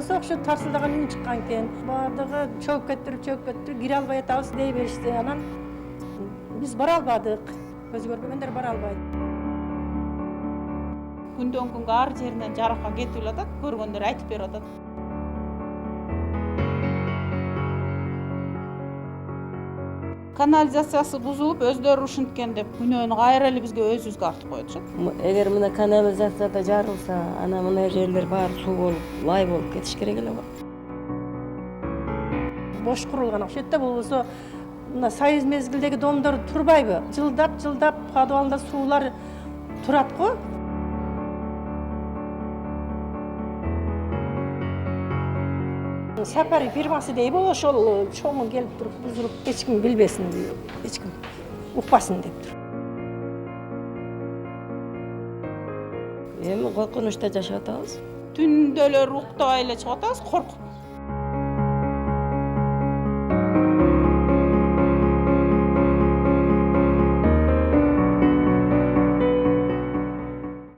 болсо ошо тарсылдаган үн чыккан экен. Бардыгы чөгүп кетти, кире албай атабыз дей беришти. Анан биз бара албадык. Көзү көрбөгөндөр бара албайт. Күндөн күнгө ар жеринен жаракка кетип атат, көргөндөр айтып берип атат. Канализациясы бузулуп, өздөрү ушинткен деп күнөөнү кайра эле бизге өзүбүзгө артып коётушат. Эгер мына канализацияда жарылса, ана мына жерлер баары суу болуп, лай болуп кетиш керек эле го. Бош курулган окшойт да, болбосо мына союз мезгилдеги домдор турбайбы? Жылдап подвалда суулар турат го. Сапари фирмасы дейби, ошол чоңу келип туруп бузуруп, эч ким билбесин, эч ким укпасын деп туруп. Эми коркунучта жашап атабыз. Түндөлөр уктабай эле чыгып атабыз, коркуп.